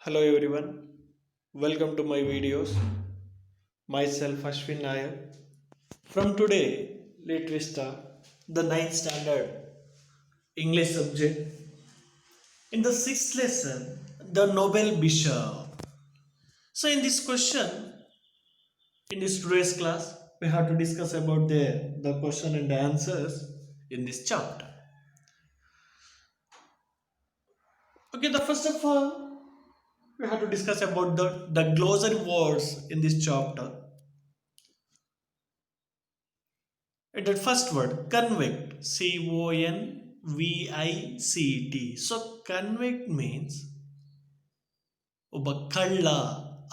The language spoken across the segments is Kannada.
Hello everyone, welcome to my videos. Myself Ashwin Nayak. From today, let we start the ninth standard English subject. In the sixth lesson, the Nobel Bishop. So in this question, in this today's class, we have to discuss about the question and the answers in this chapter. Okay, the first of all, we have to discuss about the glossary words in this chapter. And that first word, convict, convict. So, convict means ಒಬ್ಬ ಕಳ್ಳ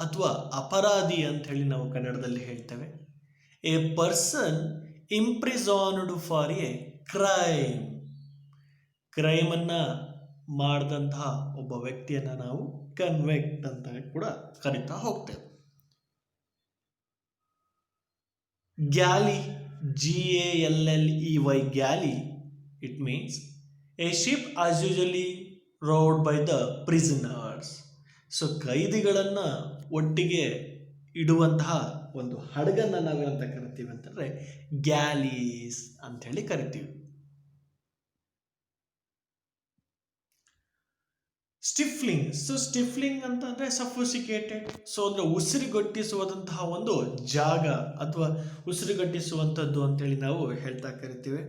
ಅಥವಾ ಅಪರಾಧಿ ಅಂತ ಹೇಳಿ ನಾವು ಕನ್ನಡದಲ್ಲಿ ಹೇಳ್ತೇವೆ. A person imprisoned for a crime. ಕ್ರೈಮನ್ನ ಮಾಡಿದಂತಹ ಒಬ್ಬ ವ್ಯಕ್ತಿಯನ್ನ ನಾವು ಕನ್ವಿಕ್ಟ್ ಅಂತ ಕೂಡ ಕರಿತಾ ಹೋಗ್ತೇವೆ. Galley, GALLEY, galley, it means a ship as usually rowed by the prisoners. So ಕೈದಿಗಳನ್ನು ಒಟ್ಟಿಗೆ ಇಡುವಂತಹ ಒಂದು ಹಡಗನ್ನು ನಾವೇನಂತ ಕರಿತೀವಿ ಅಂತಂದರೆ ಗ್ಯಾಲೀಸ್ ಅಂಥೇಳಿ ಕರಿತೀವಿ. ಸ್ಟಿಫ್ಲಿಂಗ್, ಸೊ ಸ್ಟಿಫ್ಲಿಂಗ್ ಅಂತಂದರೆ ಸಫೋಸಿಕೇಟೆಡ್, ಸೊ ಅಂದರೆ ಉಸಿರುಗಟ್ಟಿಸುವಂತಹ ಒಂದು ಜಾಗ ಅಥವಾ ಉಸಿರುಗಟ್ಟಿಸುವಂಥದ್ದು ಅಂತೇಳಿ ನಾವು ಹೇಳ್ತಾ ಕರಿತೀವಿ.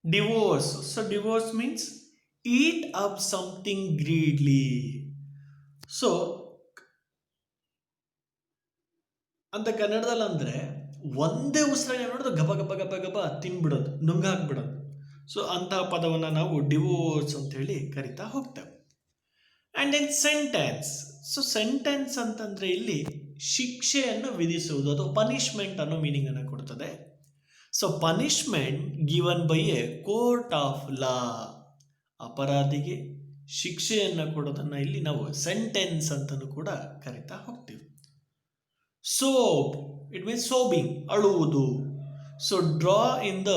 ಡಿವೋರ್ಸ್, ಸೊ ಡಿವೋರ್ಸ್ ಮೀನ್ಸ್ ಈಟ್ ಅಪ್ ಸಮಥಿಂಗ್ ಗ್ರೀಡ್ಲಿ. ಸೊ ಅಂತ ಕನ್ನಡದಲ್ಲಿ ಅಂದರೆ ಒಂದೇ ಉಸಿರಾಗ ನೋಡೋದು ಗಬ ಗಬ ಗಬ ಗಬ ತಿನ್ಬಿಡೋದು, ನುಂಗಾಕ್ಬಿಡೋದು. ಸೊ ಅಂತಹ ಪದವನ್ನು ನಾವು ಡಿವೋರ್ಸ್ ಅಂತ ಹೇಳಿ ಕರಿತಾ ಹೋಗ್ತೇವೆ. And then sentence, so sentence ಅಂತಂದರೆ ಇಲ್ಲಿ ಶಿಕ್ಷೆಯನ್ನು ವಿಧಿಸುವುದು ಅಥವಾ ಪನಿಷ್ಮೆಂಟ್ ಅನ್ನೋ ಮೀನಿಂಗನ್ನು ಕೊಡ್ತದೆ. So punishment given by a court of law. ಅಪರಾಧಿಗೆ ಶಿಕ್ಷೆಯನ್ನು ಕೊಡೋದನ್ನು ಇಲ್ಲಿ ನಾವು ಸೆಂಟೆನ್ಸ್ ಅಂತಲೂ ಕೂಡ ಕರಿತಾ ಹೋಗ್ತೀವಿ. ಸೋಬ್, ಇಟ್ ಮೀನ್ಸ್ ಸೋಬಿಂಗ್, ಅಳುವುದು. So draw in the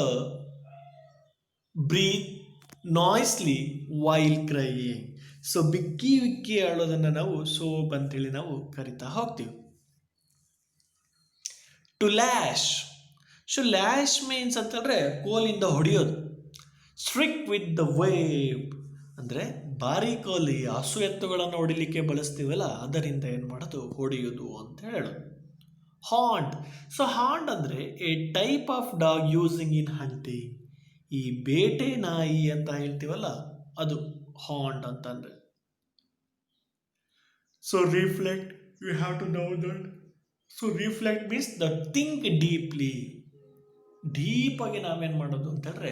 breath noisily while crying. So ಬಿಕ್ಕಿ ಬಿಕ್ಕಿ ಅಳೋದನ್ನು ನಾವು ಸೋಬ್ ಅಂತೇಳಿ ನಾವು ಕರಿತಾ ಹೋಗ್ತೀವಿ. To lash, so lash means ಅಂತಂದರೆ ಕೋಲಿಂದ ಹೊಡೆಯೋದು. ಸ್ಟ್ರಿಕ್ ವಿತ್ ದ ವೇವ್ ಅಂದರೆ ಬಾರಿಕೋಲಿ, ಹಸು ಎತ್ತುಗಳನ್ನು ಹೊಡಿಲಿಕ್ಕೆ ಬಳಸ್ತೀವಲ್ಲ, ಅದರಿಂದ ಏನು ಮಾಡೋದು, ಹೊಡೆಯೋದು ಅಂತ ಹೇಳೋದು. ಹಾಂಟ್, ಸೊ ಹಾಂಟ್ ಅಂದರೆ a type of dog using in hunting. ಈ ಬೇಟೆ ನಾಯಿ ಅಂತ ಹೇಳ್ತೀವಲ್ಲ, ಅದು ಹಾಂಟ್ ಅಂತಂದರೆ. So reflect, you have to know that. So reflect means the think deeply. ಡೀಪಾಗಿ ನಾವೇನು ಮಾಡೋದು ಅಂತಂದರೆ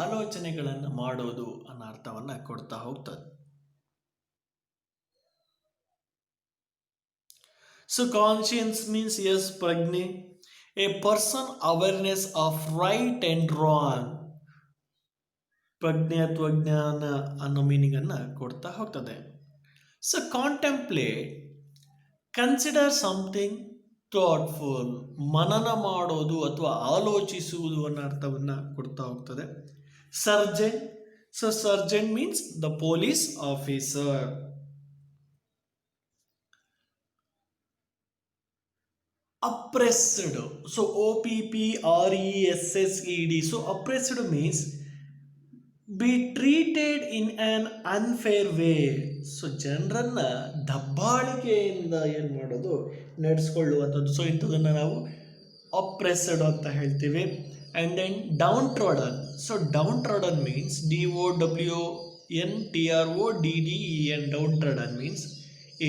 ಆಲೋಚನೆಗಳನ್ನು ಮಾಡೋದು ಅನ್ನೋ ಅರ್ಥವನ್ನು ಕೊಡ್ತಾ ಹೋಗ್ತದೆ. ಸೊ ಕಾನ್ಶಿಯನ್ಸ್ ಮೀನ್ಸ್ ಎಸ್ ಪ್ರಜ್ಞೆ, A person awareness of right and wrong. ಪ್ರಜ್ಞೆ ಅಥವಾ ಜ್ಞಾನ ಅನ್ನೋ ಮೀನಿಂಗನ್ನು ಕೊಡ್ತಾ ಹೋಗ್ತದೆ. So contemplate, consider something thoughtful, ಮನನ ಮಾಡೋದು ಅಥವಾ ಆಲೋಚಿಸುವುದು ಅನ್ನೋ ಅರ್ಥವನ್ನು ಕೊಡ್ತಾ ಹೋಗ್ತದೆ. Surgeon, so surgeon means the police officer. Oppressed, so OPPRESSED. So oppressed means be treated in on unfair way. So ಜನರನ್ನು ದಬ್ಬಾಳಿಕೆಯಿಂದ ಏನು ಮಾಡೋದು, ನಡೆಸ್ಕೊಳ್ಳುವಂಥದ್ದು. ಸೊ ಇಂಥದನ್ನು ನಾವು ಅಪ್ರೆಸ್ಡ್ ಅಂತ ಹೇಳ್ತೀವಿ. And then downtrodden, so downtrodden means DOWNTRODDEN. Downtrodden means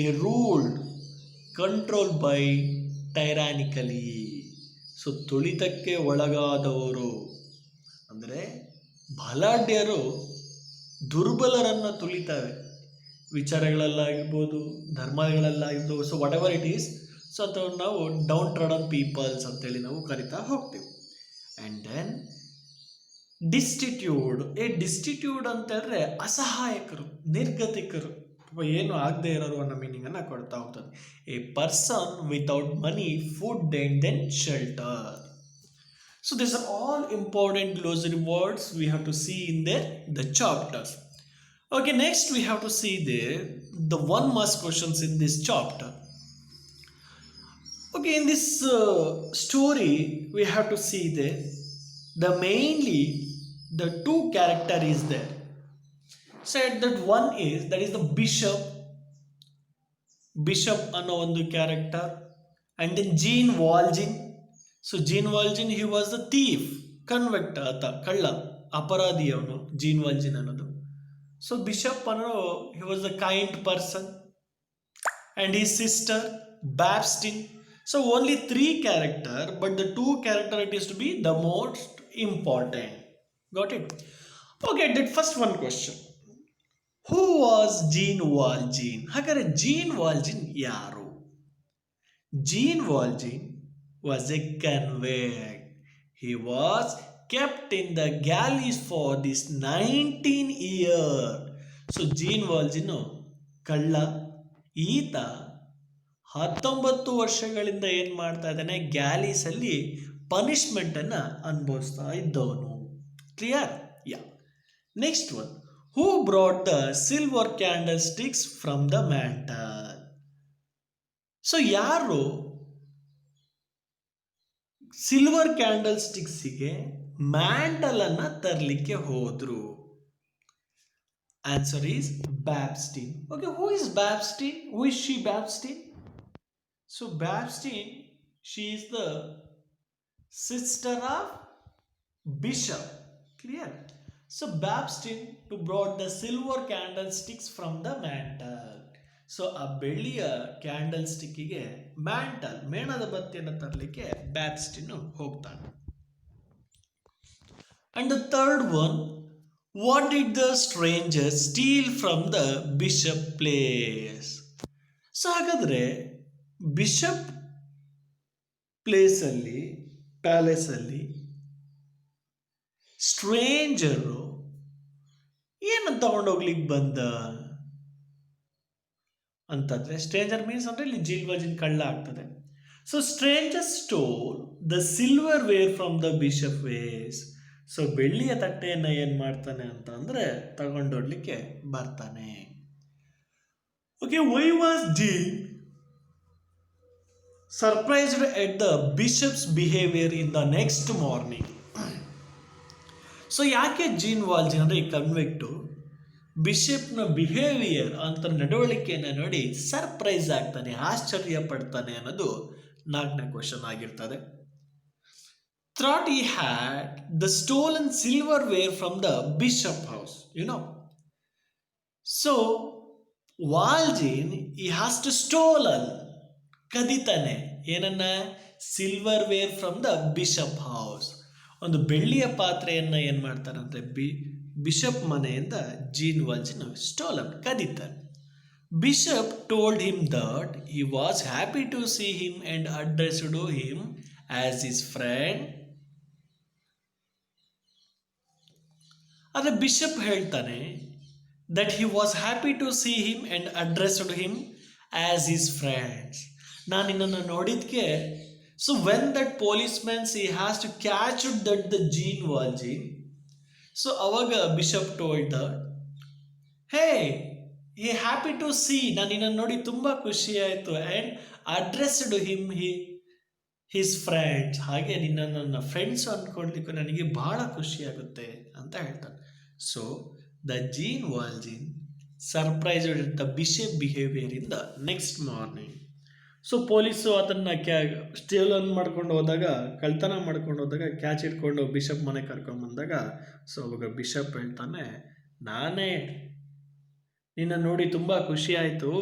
a ruled control by tyrannically. So ತುಳಿತಕ್ಕೆ ಒಳಗಾದವರು ಅಂದರೆ ಬಲಾಢ್ಯರು ದುರ್ಬಲರನ್ನು ತುಳಿತಾರೆ, ವಿಚಾರಗಳಲ್ಲಾಗಿರ್ಬೋದು, ಧರ್ಮಗಳಲ್ಲಾಗಿರ್ಬೋದು. So whatever it is, so ಅಂಥವ್ರು ನಾವು ಡೌನ್ ಟ್ರಾಡನ್ ಪೀಪಲ್ಸ್ ಅಂತೇಳಿ ನಾವು ಕರಿತಾ ಹೋಗ್ತೀವಿ. ಆ್ಯಂಡ್ ದೆನ್ ಡಿಸ್ಟಿಟ್ಯೂಡ್, ಡಿಸ್ಟಿಟ್ಯೂಡ್ ಅಂತಂದರೆ ಅಸಹಾಯಕರು, ನಿರ್ಗತಿಕರು, ಏನು ಆಗದೆ ಇರೋರು ಅನ್ನೋ ಮೀನಿಂಗನ್ನು ಕೊಡ್ತಾ ಹೋಗ್ತದೆ. A person without money, food and then shelter. So these are all important glossary words we have to see in the chapters. Okay, next we have to see the one must questions in this chapter. Okay, in this story, we have to see the mainly the two character is there. Said that one is that is the bishop ಅನ್ನೋ ಒಂದು character and then Gene Valjean. So Gene Valjean he was the thief, convict ಆತ ಕಳ್ಳ ಅಪರಾಧಿ ಅವನು Gene Valjean ಅನ್ನೋದು. So Bishop ಅನ್ನೋ he was a kind person and his sister Babstein. So only three character, but the two character it is to be the most important. Got it? Okay, that first one question. Who was Gene Valjean? ಹಾಗಾದ್ರೆ Gene Valjean ಯಾರು? Gene Valjean was a convict. He was kept in the galleys for this 19 years. So Gene Valjean ಕಳ್ಳ ಈತ 19 ವರ್ಷಗಳಿಂದ ಏನು ಮಾಡ್ತಾ ಇದ್ದಾನೆ ಗ್ಯಾಲೀಸ್ ಅಲ್ಲಿ ಪನಿಷ್ಮೆಂಟ್ ಅನ್ನ ಅನುಭವಿಸ್ತಾ ಇದ್ದವನು. Clear? Yeah. Next one. Who brought the silver candlesticks from the mantle? So ಯಾರು ಸಿಲ್ವರ್ ಕ್ಯಾಂಡಲ್ ಸ್ಟಿಕ್ಸಿಗೆ ಮ್ಯಾಂಟಲ್ ಅನ್ನ ತರಲಿಕ್ಕೆ ಹೋದ್ರು? Answer is Babstein. Okay, who is Babstein? Who is she Babstein? So Babstein, she is the sister of Bishop. Clear? So Babstein to brought the silver candlesticks from the mantle. So ಆ ಬೆಳ್ಳಿಯ ಕ್ಯಾಂಡಲ್ ಸ್ಟಿಕ್ಕಿಗೆ ಮ್ಯಾಂಟಲ್ ಮೇಣದ ಬತ್ತಿಯನ್ನು ತರಲಿಕ್ಕೆ ಬ್ಯಾಬ್ಸ್ಟಿನ್ ಹೋಗ್ತಾನೆ. And the third one, what did the stranger steel from the bishop place? So ಹಾಗಾದ್ರೆ ಬಿಷಪ್ ಪ್ಲೇಸಲ್ಲಿ ಪ್ಯಾಲೇಸಲ್ಲಿ ಸ್ಟ್ರೇಂಜರು ಏನು ತಗೊಂಡೋಗ್ಲಿಕ್ಕೆ ಬಂದ ಅಂತಂದ್ರೆ, ಸ್ಟ್ರೇಂಜರ್ ಮೀನ್ಸ್ ಅಂದ್ರೆ ಇಲ್ಲಿ Gene Valjean ಕಳ್ಳ ಆಗ್ತದೆ. So stranger stole the silverware from the bishop ways. So ಬೆಳ್ಳಿಯ ತಟ್ಟೆಯನ್ನು ಏನ್ ಮಾಡ್ತಾನೆ ಅಂತ ಅಂದ್ರೆ ತಗೊಂಡೋಡ್ಲಿಕ್ಕೆ ಬರ್ತಾನೆ. Okay, why was Gene surprised at the bishop's behaviour in the next morning? So ಯಾಕೆ Gene Valjean ಅಂದ್ರೆ ಈ ಕನ್ವಿಕ್ಟು ಬಿಷಪ್ನ ಬಿಹೇವಿಯರ್ ಅಂತ ನಡವಳಿಕೆಯನ್ನು ನೋಡಿ ಸರ್ಪ್ರೈಸ್ ಆಗ್ತಾನೆ, ಆಶ್ಚರ್ಯ ಪಡ್ತಾನೆ ಅನ್ನೋದು 4ನೇ ಕ್ವಶನ್ ಆಗಿರ್ತದೆ. Thought he had the stolen silverware from the bishop house, you know. So Valjean he has to stolen, ಕದಿತಾನೆ ಏನನ್ನ? Silverware from the bishop house. ಒಂದು ಬೆಳ್ಳಿಯ ಪಾತ್ರೆಯನ್ನ ಏನ್ ಮಾಡ್ತಾರಂತೆ ಬಿಷಪ್ ಮನೆಯಿಂದ Gene Valjean ಸ್ಟೋಲನ್ ಕದಿತಾನೆ. Bishop told him that he was happy to see him and addressed him as his friend. ಆದರೆ ಬಿಷಪ್ ಹೇಳ್ತಾನೆ that he was happy to see him and addressed him as his friends. ನಾನು ನಿನ್ನನ್ನು ನೋಡಿದ್ಕೆ. So when that policeman he has to catch that the Gene Valjean. So ಅವಾಗ bishop told that, hey he happy to see, ನಾನು ನಿನ್ನನ್ನು ನೋಡಿ ತುಂಬಾ ಖುಷಿ ಆಯಿತು, and addressed him his friends, ಹಾಗೆ ನಿನ್ನ ನನ್ನ ಫ್ರೆಂಡ್ಸ್ ಅಂದ್ಕೊಳ್ಲಿಕ್ಕೆ ನನಗೆ ಬಹಳ ಖುಷಿ ಆಗುತ್ತೆ ಅಂತ ಹೇಳ್ತಾನೆ. So the Gene Valjean surprised the bishop behaviour in the next morning. So police ಅದನ್ನು ಸ್ಟೇಲನ್ ಮಾಡ್ಕೊಂಡು ಹೋದಾಗ, ಕಳ್ತನ ಮಾಡ್ಕೊಂಡು ಹೋದಾಗ ಕ್ಯಾಚ್ ಇಟ್ಕೊಂಡು ಬಿಷಪ್ ಮನೆ ಕರ್ಕೊಂಡ್ಬಂದಾಗ, ಸೊ ಅವಾಗ ಬಿಷಪ್ ಹೇಳ್ತಾನೆ, ನಾನೇ ನಿನ್ನ ನೋಡಿ ತುಂಬ ಖುಷಿ ಆಯಿತು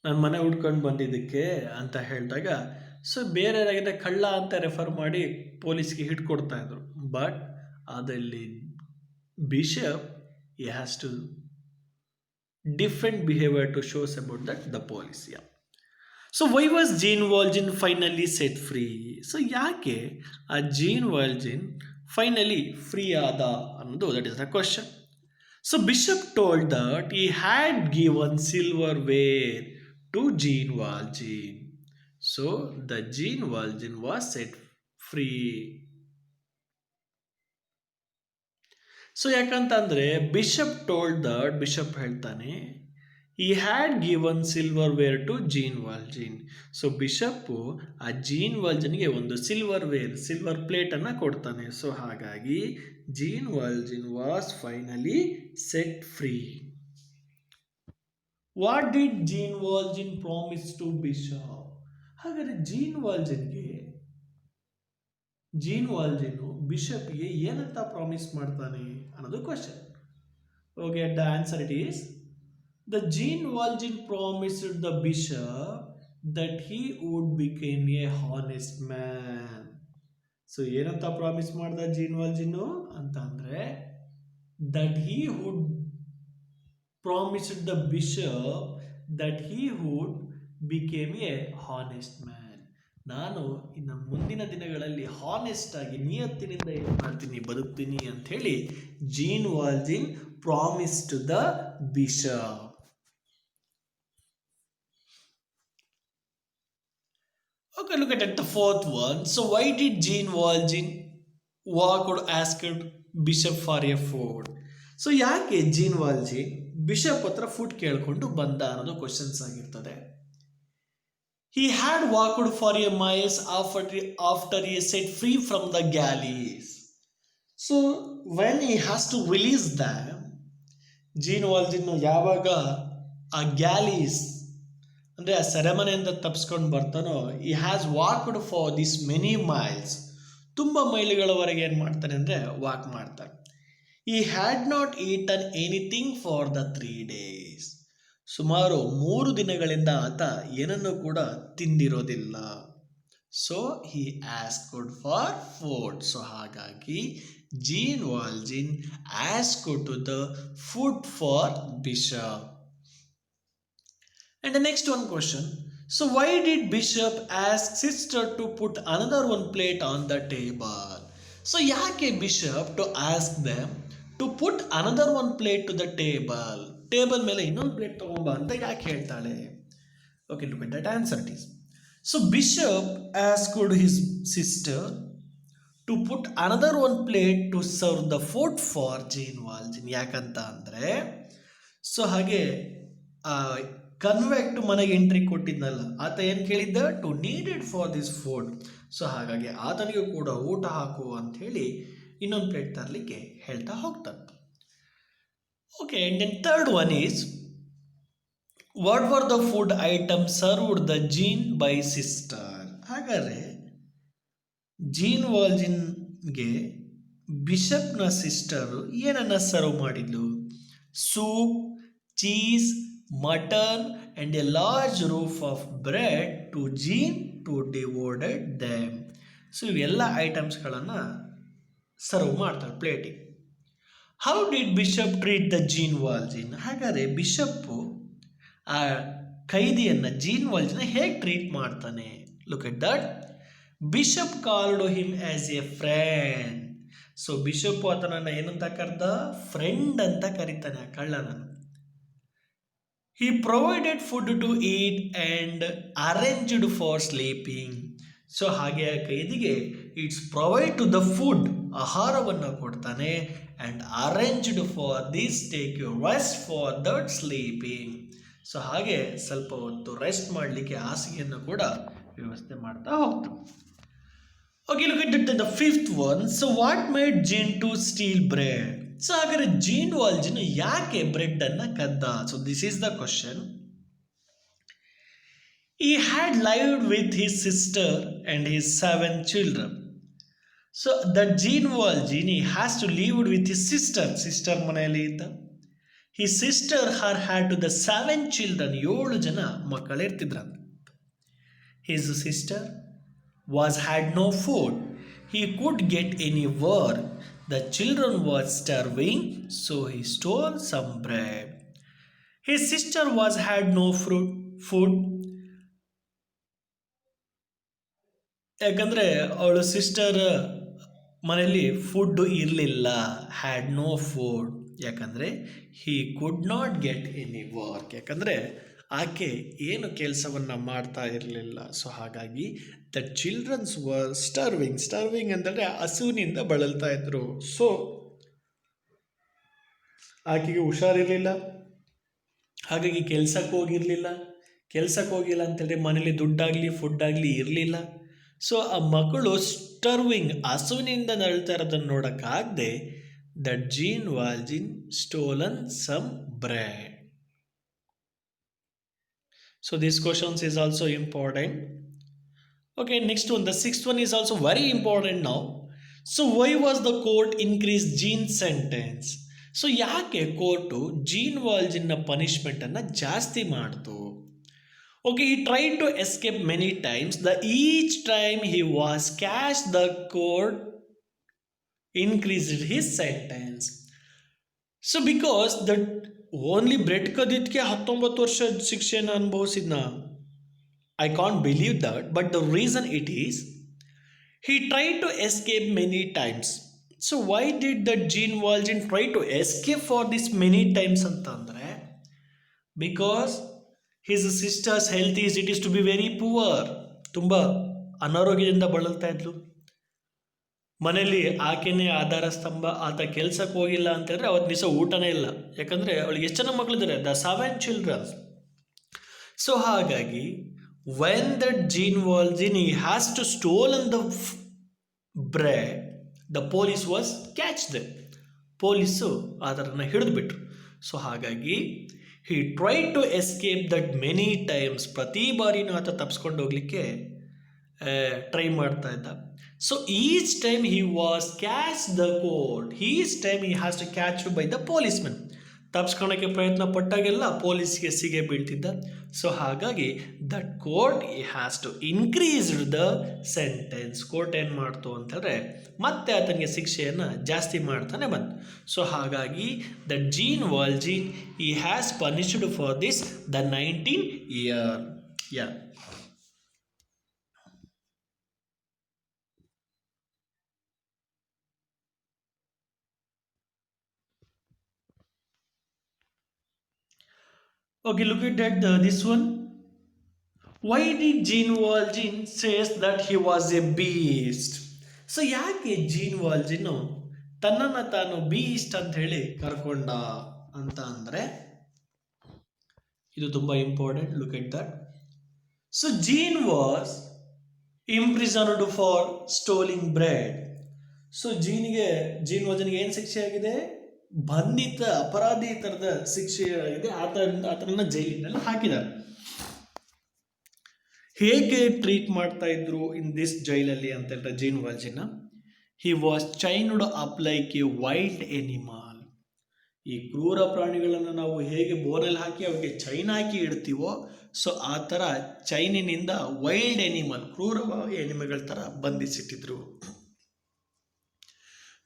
ನನ್ನ ಮನೆ ಹುಡ್ಕೊಂಡು ಬಂದಿದ್ದಕ್ಕೆ ಅಂತ ಹೇಳಿದಾಗ, ಸೊ ಬೇರೆಯವರಾಗಿದೆ ಕಳ್ಳ ಅಂತ ರೆಫರ್ ಮಾಡಿ ಪೊಲೀಸ್ಗೆ ಹಿಟ್ ಕೊಡ್ತಾ ಇದ್ರು. ಬಟ್ ಅದರಲ್ಲಿ bishop he has to different behavior to shows about that the police. Yeah. So why was Gene Valjean finally set free? So ಯಾಕೆ ಆ Gene Valjean finally free ಆದ ಅನ್ನೋದು that is the question. So Bishop told that he had given silverware to Gene Valjean. So the Gene Valjean was set free. So ಯಾಕಂತಂದರೆ ಬಿಷಪ್ ಹೇಳ್ತಾನೆ he had given silverware to Jean Valjean. So bishop ಆ ಜೀನ್ ವಾಲ್ಜಿನ್ಗೆ ಒಂದು ಸಿಲ್ವರ್ ಪ್ಲೇಟನ್ನು ಕೊಡ್ತಾನೆ. ಸೊ ಹಾಗಾಗಿ Jean Valjean was finally set free. What did Jean Valjean promise to bishop? ಹಾಗಾದರೆ ಜೀನ್ ವಾಲ್ಜಿನ್ ಬಿಷಪ್ಗೆ ಏನಂತ ಪ್ರಾಮಿಸ್ ಮಾಡ್ತಾನೆ ಅನ್ನೋದು question. Okay, the answer it is the Jean Valjean promised the bishop that he would become a honest man. So ಏನಂತ ಪ್ರಾಮಿಸ್ ಮಾಡ್ದ ಜೀನ್ ವಾಲ್ಜಿನ್ನು ಅಂತ ಅಂದರೆ that he would promised the bishop that he would become a honest man. ನಾನು ಇನ್ನು ಮುಂದಿನ ದಿನಗಳಲ್ಲಿ ಹಾನೆಸ್ಟ್ ಆಗಿ ನಿಯತ್ತಿನಿಂದ ಏನು ಮಾಡ್ತೀನಿ, ಬದುಕ್ತೀನಿ ಅಂತ ಹೇಳಿ Jean Valjean promise to the bishop. Okay, look at the fourth one. So why did Jean Valjean ask Bishop for a food? So ಯಾಕೆ ಜೀನ್ ವಾಲ್ಜಿನ್ ಬಿಷಪ್ ಹತ್ರ ಫುಡ್ ಕೇಳ್ಕೊಂಡು ಬಂದ ಅನ್ನೋದು ಕ್ವಶನ್ಸ್ ಆಗಿರ್ತದೆ. He had walked for a mile after he set free from the galleys. So when he has to release them, Jean Valjean ಯಾವಾಗ ಆ ಗ್ಯಾಲೀಸ್ ಅಂದರೆ ಆ ಸೆರೆಮನೆಯಿಂದ ತಪ್ಪಿಸ್ಕೊಂಡು ಬರ್ತಾನೋ, he has walked for this many miles, ತುಂಬ ಮೈಲುಗಳವರೆಗೆ ಏನು ಮಾಡ್ತಾನೆ ಅಂದರೆ ವಾಕ್ ಮಾಡ್ತಾನೆ. He had not eaten anything for the 3 days. ಸುಮಾರು 3 ದಿನಗಳಿಂದ ಆತ ಏನನ್ನು ಕೂಡ ತಿಂದಿರೋದಿಲ್ಲ. So he asked for food. So ಹಾಗಾಗಿ Jean Valjean asked to the food for bishop. And the next one question. So why did Bishop ask sister to put another one plate on the table? So ಯಾಕೆ Bishop to ask them to put another one plate to the table? Table ಮೇಲೆ ಇನ್ನೊಂದು ಪ್ಲೇಟ್ ತಗೊಂಬ ಅಂತ ಯಾಕೆ ಹೇಳ್ತಾಳೆ? Okay, look at that answer it is. So Bishop asked his sister to put another one plate to serve the food for Jean Valjean. ಯಾಕಂತ ಅಂದರೆ ಸೊ ಹಾಗೆ ಕನ್ವೆಕ್ಟ್ ಮನೆಗೆ ಎಂಟ್ರಿ ಕೊಟ್ಟಿದ್ನಲ್ಲ, ಆತ ಏನು ಕೇಳಿದ್ದ, to needed for this food. So ಹಾಗಾಗಿ ಆತನಿಗೂ ಕೂಡ ಊಟ ಹಾಕು ಅಂತ ಹೇಳಿ ಇನ್ನೊಂದು ಪ್ಲೇಟ್ ತರಲಿಕ್ಕೆ ಹೇಳ್ತಾ ಹೋಗ್ತಾನೆ. Okay, and then third one is what were the food item served the Jean by sister? ಹಾಗಾದರೆ ಜೀನ್ ವಾಲ್ಜಿನ್ಗೆ ಬಿಷಪ್ನ ಸಿಸ್ಟರು ಏನನ್ನ ಸರ್ವ್ ಮಾಡಿದ್ಲು? Soup, cheese, mutton and a large loaf of bread to Jean to devoted them. So ಇವೆಲ್ಲ ಐಟಮ್ಸ್ಗಳನ್ನು ಸರ್ವ್ ಮಾಡ್ತಾರೆ ಪ್ಲೇಟಿಗೆ. How did bishop treat the Jean Valjean? ಹಾಗಾದರೆ ಬಿಷಪ್ಪು ಆ ಖೈದಿಯನ್ನು ಜೀನ್ ವಾಲ್ಜಿನ್ ಹೇಗೆ ಟ್ರೀಟ್ ಮಾಡ್ತಾನೆ? Look at that. Bishop called him as a friend. So bishop ಆತನನ್ನು ಏನಂತ ಕರೆದ? ಫ್ರೆಂಡ್ ಅಂತ ಕರೀತಾನೆ ಆ ಕಳ್ಳನನ್ನು. He provided food to eat and arranged for sleeping. So ಹಾಗೆ ಆ ಕೈದಿಗೆ it's provide to the food, ಆಹಾರವನ್ನು ಕೊಡ್ತಾನೆ, and arranged for this take you rest for that sleeping. So ಹಾಗೆ ಸ್ವಲ್ಪ ಹೊತ್ತು ರೆಸ್ಟ್ ಮಾಡಲಿಕ್ಕೆ ಹಾಸಿಗೆಯನ್ನು ಕೂಡ ವ್ಯವಸ್ಥೆ ಮಾಡ್ತಾ ಹೋಗ್ತಾನೆ. Okay, look at the fifth one. So what made Jean to steal bread? So ಹಾಗಾದರೆ ಜೀನ್ ವಾಲ್ಜಿನ್ ಯಾಕೆ ಬ್ರೆಡ್ ಅನ್ನು ಕದ್ದ? So this is the question. He had lived with his sister and his 7 children. So that Jean Valjean he has to live with his sister ಮನೆಯಲ್ಲಿ ಇದ್ದ. His sister had to the 7 children, 7 ಜನ ಮಕ್ಕಳಿರ್ತಿದ್ರಂತ. His sister had no food. He could get any work. The children were starving, so he stole some bread. His sister had no food. ಯಾಕಂದರೆ ಅವಳ ಸಿಸ್ಟರ್ ಮನೆಯಲ್ಲಿ ಫುಡ್ಡು ಇರಲಿಲ್ಲ. Had no food. ಯಾಕಂದರೆ he could not get any work. ಯಾಕಂದರೆ ಆಕೆ ಏನು ಕೆಲಸವನ್ನು ಮಾಡ್ತಾ ಇರಲಿಲ್ಲ. ಸೊ ಹಾಗಾಗಿ ದ ಚಿಲ್ಡ್ರನ್ಸ್ ವರ್ ಸ್ಟರ್ವಿಂಗ್ ಅಂದರೆ ಹಸುವಿನಿಂದ ಬಳಲ್ತಾ ಇದ್ರು. ಸೊ ಆಕೆಗೆ ಹುಷಾರಿರಲಿಲ್ಲ, ಹಾಗಾಗಿ ಕೆಲ್ಸಕ್ಕೆ ಹೋಗಿಲ್ಲ ಅಂತೇಳಿದ್ರೆ ಮನೇಲಿ ದುಡ್ಡಾಗಲಿ ಫುಡ್ಡಾಗಲಿ ಇರಲಿಲ್ಲ. ಸೊ ಆ ಮಕ್ಕಳು ಸ್ಟರ್ವಿಂಗ್, ಹಸುವಿನಿಂದ ನಳ್ತಾ ಇರೋದನ್ನು ನೋಡೋಕ್ಕಾಗದೆ that Jean Valjean stolen some bread. So these questions is also important. Okay, next one. The sixth one is also very important now. So why was the court increased Jean's sentence? So ಯಾಕೆ ಕೋರ್ಟು ಜೀನ್ ವಾಲ್ಜಿನ್ನ ಪನಿಷ್ಮೆಂಟನ್ನು ಜಾಸ್ತಿ ಮಾಡ್ತು? Okay, he tried to escape many times. Each time he was catched, the court increased his sentence. So because that only bread ಕದಿದ್ಕೆ 19 ವರ್ಷ ಶಿಕ್ಷೆಯನ್ನು ಅನುಭವಿಸಿದ್ನ. I can't believe that, but the reason it is he tried to escape many times. So why did that Jean Valjean try to escape for this many times ಅಂತಂದರೆ, because his sister's health it is to be very poor. ತುಂಬ ಅನಾರೋಗ್ಯದಿಂದ ಬಳಲ್ತಾ ಇದ್ಲು. ಮನೇಲಿ ಆಕೆನೇ ಆಧಾರ ಸ್ತಂಭ. ಆತ ಕೆಲ್ಸಕ್ಕೆ ಹೋಗಿಲ್ಲ ಅಂತ ಹೇಳಿದ್ರೆ ಅವತ್ತು ದಿವಸ ಊಟನೇ ಇಲ್ಲ. ಯಾಕಂದರೆ ಅವಳಿಗೆ ಎಷ್ಟು ಜನ ಮಕ್ಕಳಿದ್ದಾರೆ? The 7 childrens. ಸೊ ಹಾಗಾಗಿ when that Jean Valjean he has to stolen the bread, the police was catch them. Police ಅದರನ್ನು ಹಿಡಿದುಬಿಟ್ರು. ಸೊ ಹಾಗಾಗಿ he tried to escape that many times. ಪ್ರತಿ ಬಾರಿನೂ ಆತ ತಪ್ಪಿಸ್ಕೊಂಡು ಹೋಗ್ಲಿಕ್ಕೆ ಟ್ರೈ ಮಾಡ್ತಾ ಇದ್ದ. So each time he was catched the court. Each time he has to catch by the policeman. ತಪ್ಪಿಸ್ಕೊಳಕ್ಕೆ ಪ್ರಯತ್ನ ಪಟ್ಟಾಗೆಲ್ಲ ಪೊಲೀಸ್ಗೆ ಸಿಗೆ ಬೀಳ್ತಿದ್ದ. ಸೊ ಹಾಗಾಗಿ that court has to increase the sentence. Court ಏನು ಮಾಡ್ತು ಅಂತಂದರೆ ಮತ್ತೆ ಆತನಿಗೆ ಶಿಕ್ಷೆಯನ್ನು ಜಾಸ್ತಿ ಮಾಡ್ತಾನೆ ಬಂತು. ಸೊ ಹಾಗಾಗಿ that Jean Valjean he has punished for this the 19 year. Yeah. Okay, look at that. This one. Why did Jean Valjean says that he was a beast? So ಯಾಕೆ ಜೀನ್ ವಾಲ್ಜಿನ್ ತನ್ನನ್ನು ತಾನು ಬೀಸ್ಟ್ ಅಂತ ಹೇಳಿ ಕರ್ಕೊಂಡ ಅಂತ ಅಂದರೆ, ಇದು ತುಂಬ important. Look at that. So Jean was imprisoned for stealing bread. So Jean ವಾಲ್ಜಿನ್ಗೆ ಏನು ಶಿಕ್ಷೆ ಆಗಿದೆ? ಬಂಧಿತ ಅಪರಾಧಿ ಥರದ ಶಿಕ್ಷೆ ಆಗಿದೆ. ಆತನನ್ನ ಜೈಲಿನಲ್ಲಿ ಹಾಕಿದ್ದಾರೆ. ಹೇಗೆ ಟ್ರೀಟ್ ಮಾಡ್ತಾ ಇದ್ರು ಇನ್ ದಿಸ್ ಜೈಲಲ್ಲಿ ಅಂತ ಹೇಳಿದ್ರೆ Jean Valjean, he was chained up like a wild animal. ಈ ಕ್ರೂರ ಪ್ರಾಣಿಗಳನ್ನು ನಾವು ಹೇಗೆ ಬೋನಲ್ಲಿ ಹಾಕಿ ಅವಕ್ಕೆ ಚೈನ್ ಹಾಕಿ ಇಡ್ತೀವೋ, ಸೊ ಆ ಥರ ಚೈನಿನಿಂದ ವೈಲ್ಡ್ ಎನಿಮಲ್, ಕ್ರೂರ ಎನಿಮಲ್ಗಳ ಥರ ಬಂಧಿಸಿಟ್ಟಿದ್ರು.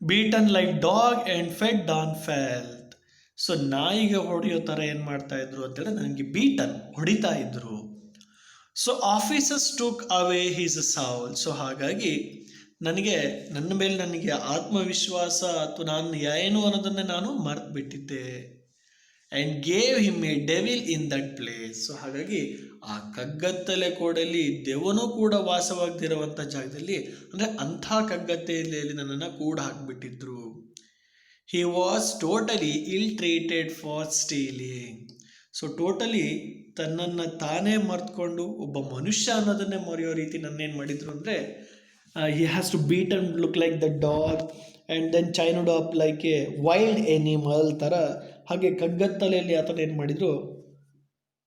Beaten like dog and fed on filth. So ನಾಯಿಗೆ ಹೊಡೆಯೋ ಥರ ಏನು ಮಾಡ್ತಾ ಇದ್ರು ಅಂತೇಳಿ ನನಗೆ ಬೀಟನ್ ಹೊಡಿತಾ ಇದ್ರು. ಸೊ ಆಫೀಸರ್ಸ್ ಟುಕ್ ಅವೇ ಹಿಸ್ ಸೌಲ್. ಸೊ ಹಾಗಾಗಿ ನನ್ನ ಮೇಲೆ ನನಗೆ ಆತ್ಮವಿಶ್ವಾಸ ಅಥವಾ ನಾನು ಏನು ಅನ್ನೋದನ್ನೇ ನಾನು ಮರೆತು ಬಿಟ್ಟಿದ್ದೆ. And gave him A devil in that place. So ಹಾಗಾಗಿ ಆ ಕಗ್ಗತ್ತಲೆ ಕೋಡಲ್ಲಿ ದೆವನೂ ಕೂಡ ವಾಸವಾಗದಿರುವಂಥ ಜಾಗದಲ್ಲಿ, ಅಂದರೆ ಅಂಥ ಕಗ್ಗತ್ತಲೆಯಲ್ಲಿ ನನ್ನನ್ನು ಕೂಡ ಹಾಕಿಬಿಟ್ಟಿದ್ರು. ಹಿ ವಾಸ್ ಟೋಟಲಿ ಇಲ್ treated for stealing. So totally ತನ್ನನ್ನು ತಾನೇ ಮರೆತುಕೊಂಡು ಒಬ್ಬ ಮನುಷ್ಯ ಅನ್ನೋದನ್ನೇ ಮರೆಯೋ ರೀತಿ ನನ್ನೇನು ಮಾಡಿದ್ರು ಅಂದರೆ, he has to beat and look like the dog and then chained up like a wild animal ಥರ ಹಾಗೆ ಕಗ್ಗತ್ತಲೆಯಲ್ಲಿ ಆತನ ಏನು ಮಾಡಿದ್ರು?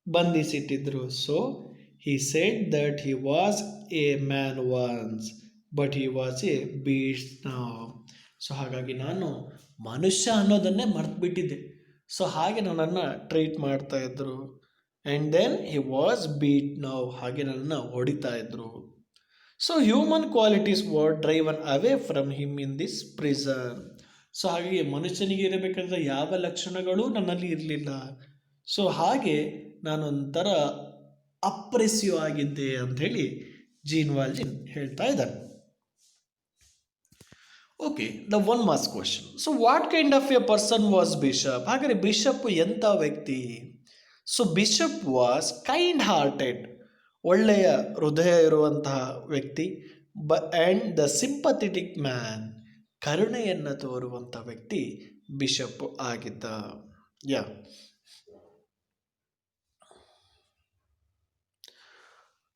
ಬಂಧಿಸಿಟ್ಟಿದ್ರು. So he said that he was a man once but he was a beast now. So ಹಾಗಾಗಿ ನಾನು ಮನುಷ್ಯ ಅನ್ನೋದನ್ನೇ ಮರೆತುಬಿಟ್ಟಿದ್ದೆ. ಸೊ ಹಾಗೆ ನನ್ನನ್ನು ಟ್ರೀಟ್ ಮಾಡ್ತಾ ಇದ್ರು. And then he was beat now. ಹಾಗೆ ನನ್ನನ್ನು ಹೊಡಿತಾ ಇದ್ರು. So human qualities were driven away from him in this prison. So ಹಾಗೆ ಮನುಷ್ಯನಿಗೆ ಇರಬೇಕಾದ ಯಾವ ಲಕ್ಷಣಗಳು ನನ್ನಲ್ಲಿ ಇರಲಿಲ್ಲ. ಸೊ ಹಾಗೆ ನಾನೊಂಥರ ಅಪ್ರೆಸಿವ್ ಆಗಿದ್ದೆ ಅಂಥೇಳಿ ಜೀನ್ ವಾಲ್ಜಿನ್ ಹೇಳ್ತಾ ಇದ್ದಾನೆ. Okay, the one mass question. So what kind of a person was bishop? ಹಾಗಾದರೆ ಬಿಷಪ್ ಎಂಥ ವ್ಯಕ್ತಿ? So bishop was kind hearted, ಒಳ್ಳೆಯ ಹೃದಯ ಇರುವಂತಹ ವ್ಯಕ್ತಿ. ಆ್ಯಂಡ್ ದ ಸಿಂಪಥೆಟಿಕ್ ಮ್ಯಾನ್, ಕರುಣೆಯನ್ನು ತೋರುವಂಥ ವ್ಯಕ್ತಿ ಬಿಷಪ್ ಆಗಿದ್ದ. Yeah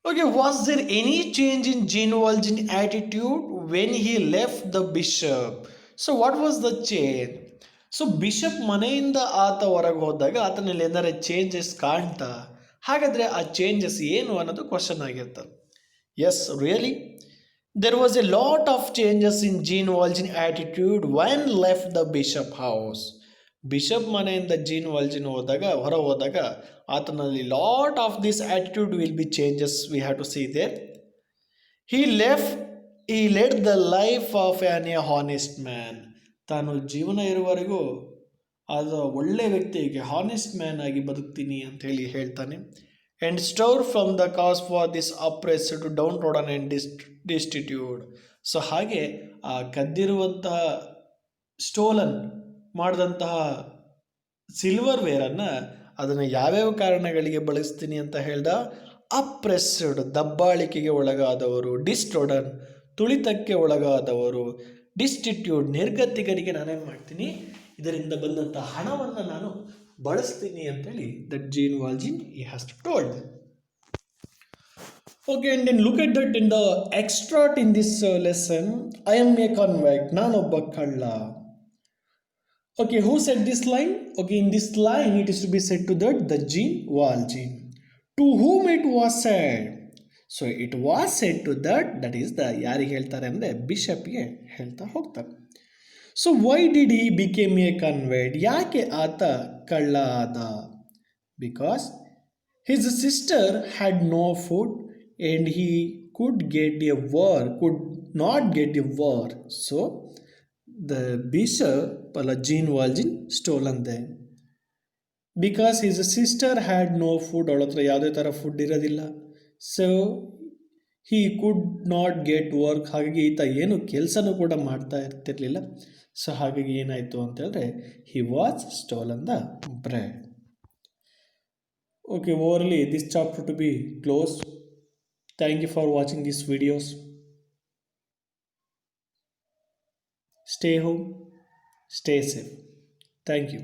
okay, was there any change in Jean Valjean attitude when he left the bishop? So what was the change? So bishop ಮನೆಯಿಂದ ಆತ ಹೊರಗೆ ಹೋದಾಗ ಆತನಲ್ಲಿ ಏನಾರ ಚೇಂಜಸ್ ಕಾಣ್ತಾ? ಹಾಗಾದರೆ ಆ ಚೇಂಜಸ್ ಏನು ಅನ್ನೋದು ಕ್ವಶನ್ ಆಗಿರ್ತದೆ. Yes, really there was a lot of changes in Jean Valjean attitude when left the bishop house. Bishop ಮನೆಯಿಂದ ಜೀನ್ ವಾಲ್ಜಿನ್ ಹೊರ ಹೋದಾಗ ಆತನಲ್ಲಿ lot of this attitude will be changes. We have to see there. He led the life of an a honest man. ತಾನು ಜೀವನ ಇರುವವರೆಗೂ ಆದ ಒಳ್ಳೆ ವ್ಯಕ್ತಿಗೆ ಹಾನೆಸ್ಟ್ ಮ್ಯಾನ್ ಆಗಿ ಬದುಕ್ತೀನಿ ಅಂತ ಹೇಳ್ತಾನೆ. And store from the cause for this oppressed downtrodden and destitute. So ಹಾಗೆ ಆ ಕದ್ದಿರುವಂತಹ ಸ್ಟೋಲನ್ ಮಾಡಿದಂತಹ ಸಿಲ್ವರ್ ವೇರನ್ನು ಅದನ್ನು ಯಾವ್ಯಾವ ಕಾರಣಗಳಿಗೆ ಬಳಸ್ತೀನಿ ಅಂತ ಹೇಳ್ದ? ಅಪ್ರೆಸ್ಡ್ ದಬ್ಬಾಳಿಕೆಗೆ ಒಳಗಾದವರು, ಡಿಸ್ಟ್ರೋಡನ್ ತುಳಿತಕ್ಕೆ ಒಳಗಾದವರು, ಡಿಸ್ಟಿಟ್ಯೂಡ್ ನಿರ್ಗತಿಕರಿಗೆ ನಾನೇನು ಮಾಡ್ತೀನಿ, ಇದರಿಂದ ಬಂದಂಥ ಹಣವನ್ನು ನಾನು ಬಳಸ್ತೀನಿ ಅಂತೇಳಿ that Jean Valjean he has told. Okay, and then look at that in the extract in this lesson. I am a convict, ನಾನೊಬ್ಬ ಕಳ್ಳ. Okay, who said this line? Okay, in this line it is to be said to the Jean Valjean. To whom it was said? So it was said to that is the ಯಾರಿಗೆ ಹೇಳ್ತಾರೆ ಅಂದರೆ ಬಿಷಪ್ಗೆ ಹೇಳ್ತಾ ಹೋಗ್ತಾರೆ. So why did he became a convert? ಯಾಕೆ ಆತ ಕಳ್ಳ ಆದ? Because his sister had no food and he could not get a work. So the bishop Jean Valjean stolen them. Because his sister had no food, ಅವಳ ಹತ್ರ ಯಾವುದೇ ಥರ ಫುಡ್ ಇರೋದಿಲ್ಲ. So he could not get work, ಹಾಗಾಗಿ ಈತ ಏನು ಕೆಲಸನೂ ಕೂಡ ಮಾಡ್ತಾ ಇರ್ತಿರ್ಲಿಲ್ಲ. ಸೊ ಹಾಗಾಗಿ ಏನಾಯಿತು ಅಂತ ಹೇಳಿದ್ರೆ he was stolen the bread. Okay, overly this chapter to be close. Thank you for watching this videos. Stay home, stay safe. Thank you.